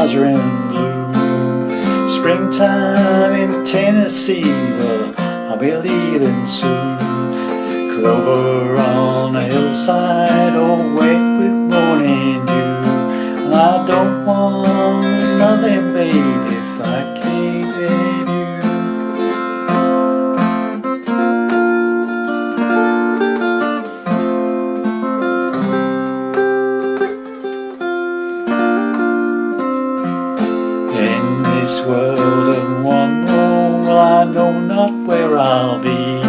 flowers are in bloom. Springtime in Tennessee, well, I'll be leaving soon. Clover on the hillside, all wet with morning dew. And I don't want nothing, baby, if I can't have you. In this world of one more, I know not where I'll be.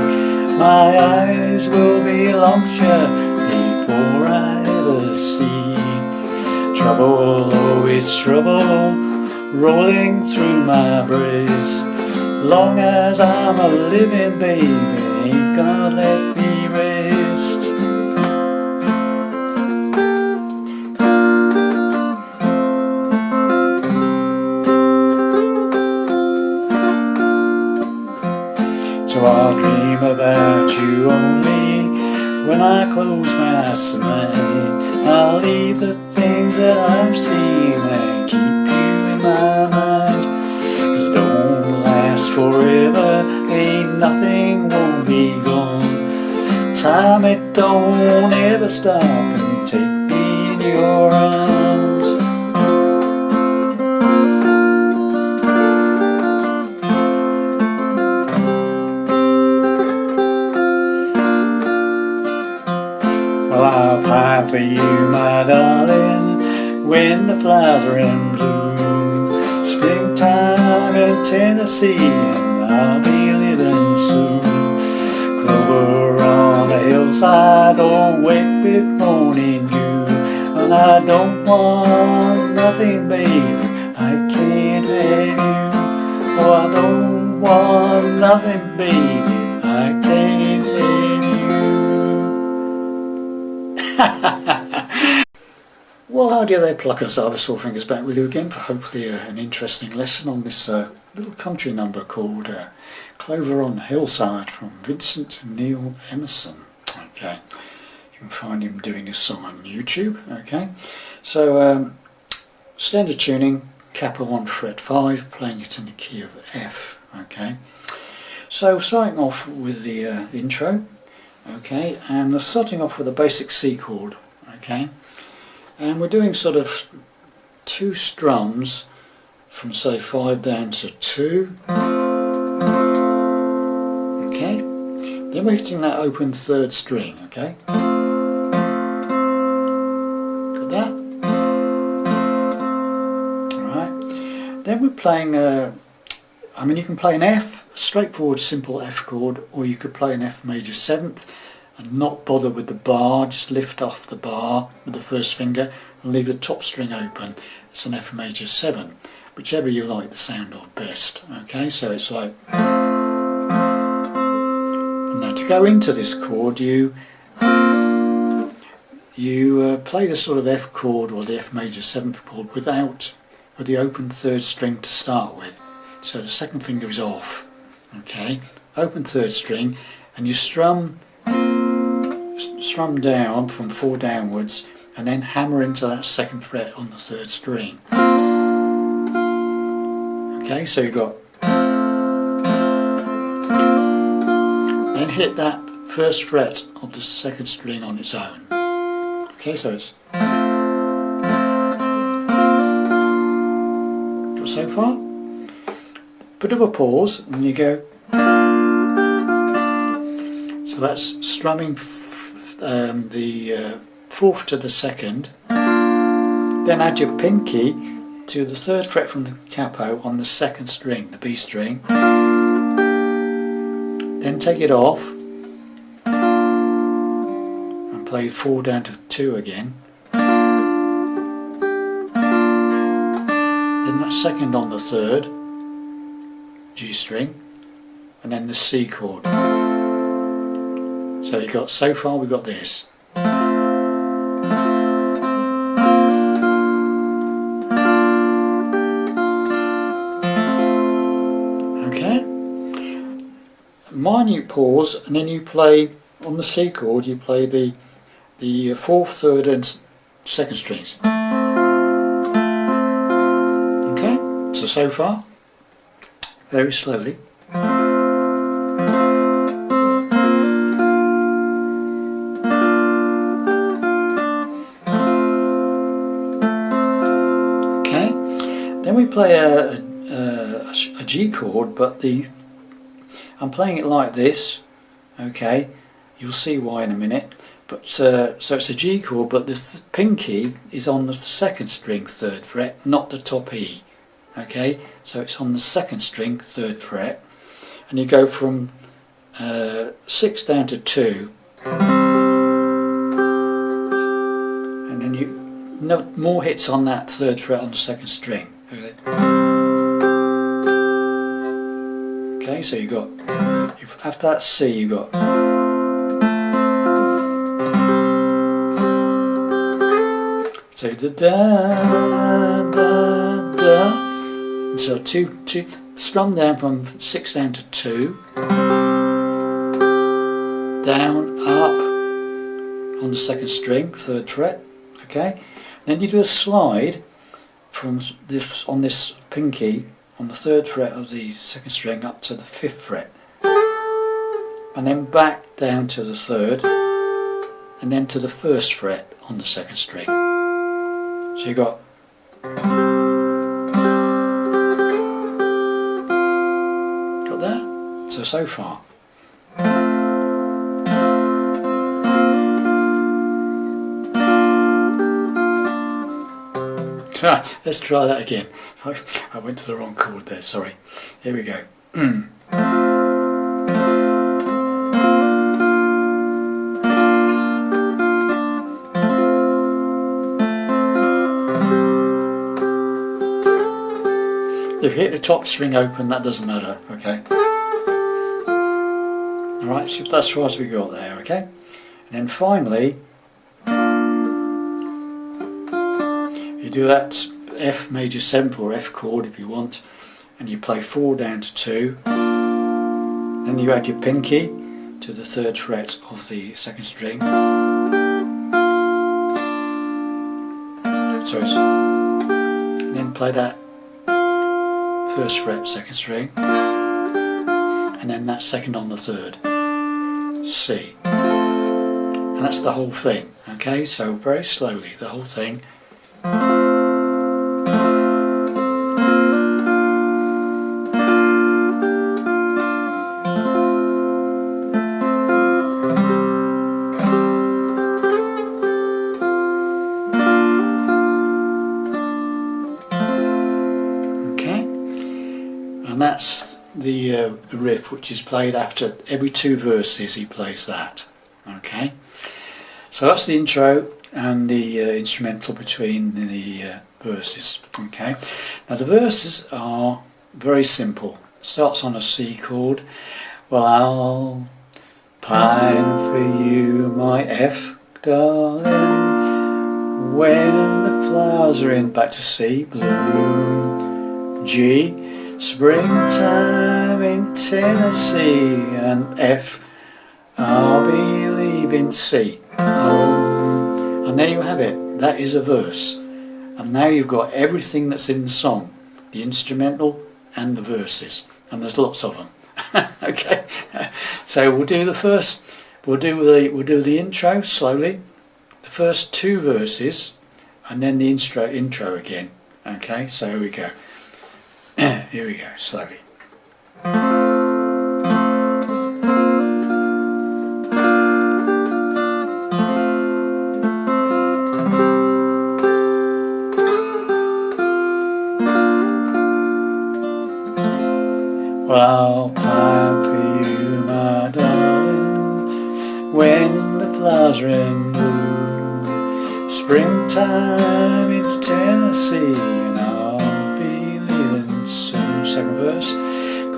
My eyes will be long shut before I ever see trouble, oh it's trouble rolling through my breast. Long as I'm a living, baby, ain't gonna let me rest. So I'll dream about you only when I close my eyes tonight. I'll leave the things that I've seen and keep you in my mind. 'Cause it don't last forever, ain't nothing won't be gone. Time it don't ever stop, and take me in your arms. Well, I'll pine for you, my darling, when the flowers are in bloom. Springtime in Tennessee, and I'll be living soon. Clover on the hillside, all wet with morning dew. And I don't want nothing, baby, I can't have you. Oh, I don't want nothing, baby, I can't have you. Well, how do you there, pluckers? I was all fingers back with you again for hopefully an interesting lesson on this little country number called Clover on the Hillside from Vincent and Emerson. Okay, you can find him doing this song on YouTube. Okay, so standard tuning, Kappa 1 fret 5, playing it in the key of F. Okay, so starting off with the intro. Okay, and starting off with a basic C chord. Okay, and we're doing sort of 2 strums from say 5 down to 2. Okay, then we're hitting that open 3rd string. Okay, got that? Alright, then we're playing I mean, you can play an F, a straightforward simple F chord, or you could play an F major 7th and not bother with the bar, just lift off the bar with the 1st finger and leave the top string open. It's an F major 7, whichever you like the sound of best. Okay, so it's like, and now to go into this chord you play the sort of F chord or the F major 7th chord with the open 3rd string to start with. So the 2nd finger is off. Okay, open 3rd string, and you strum down from 4 downwards, and then hammer into that 2nd fret on the 3rd string. Okay, so you've got, then hit that 1st fret of the 2nd string on its own. Okay, so it's, got so far? Bit of a pause, and you go. So that's strumming the 4th to the 2nd. Then add your pinky to the 3rd fret from the capo on the 2nd string, the B string. Then take it off and play 4 down to 2 again. Then that 2nd on the 3rd. G string, and then the C chord. So you've got, so far we've got this. Okay, minute pause, and then you play on the C chord, you play the 4th, 3rd and 2nd strings. so far, very slowly. Okay, then we play a G chord, but I'm playing it like this. Okay, you'll see why in a minute. But so it's a G chord, but the pinky is on the second string, 3rd fret, not the top E. Okay, so it's on the second string, 3rd fret, and you go from 6 down to 2, and then more hits on that 3rd fret on the second string. Okay, so you got, after that C, you got. So da da da. So two strum down from 6 down to 2, down, up on the second string, 3rd fret. Okay, then you do a slide from this on this pinky on the 3rd fret of the second string up to the 5th fret, and then back down to the 3rd, and then to the 1st fret on the second string. So you got. So far. Let's try that again. I went to the wrong chord there, sorry. Here we go. If you hit the top string open, that doesn't matter, okay? Alright, so that's as far as we got there, okay? And then finally, you do that F major 7th or F chord if you want, and you play 4 down to 2, then you add your pinky to the 3rd fret of the second string, so and then play that 1st fret 2nd string, and then that 2nd on the 3rd, C, and that's the whole thing. Okay, so very slowly the whole thing. Okay, and that's the riff, which is played after every 2 verses. He plays that. Okay, so that's the intro and the instrumental between the verses. Okay, now the verses are very simple. It starts on a C chord. Well, I'll pine for you, my F darling, when the flowers are in. Back to C, bloom, G, springtime in Tennessee, and F, I'll be leaving C. And there you have it. That is a verse. And now you've got everything that's in the song, the instrumental and the verses, and there's lots of them. Okay, so we'll do the first. We'll do the intro slowly, the first 2 verses, and then the intro again. Okay, so here we go. Here we go, slowly. Well, I'll pine for you, my darling, when the flowers are in bloom. Springtime, it's Tennessee, and I'll be leaving soon. Second verse.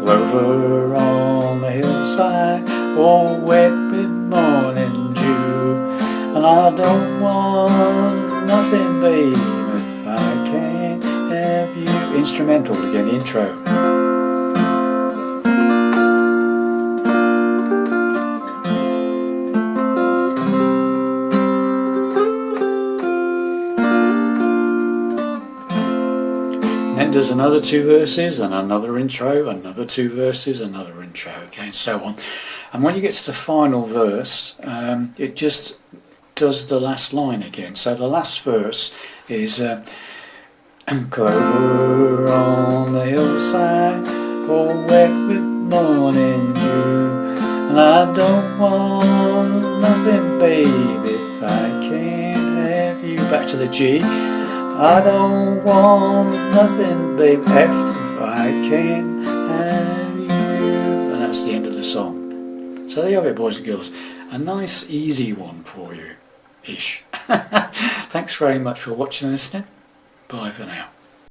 Clover on the hillside, all wet with morning dew. And I don't want nothing, babe, if I can't have you. Instrumental again, intro. And then there's another 2 verses and another intro, another 2 verses, another intro, okay, and so on. And when you get to the final verse, it just does the last line again. So the last verse is Clover on the hillside, all wet with morning dew, and I don't want nothing, baby, if I can't have you. Back to the G. I don't want nothing, babe, if I can't have you. And that's the end of the song. So there you have it, boys and girls. A nice easy one for you, ish. Thanks very much for watching and listening. Bye for now.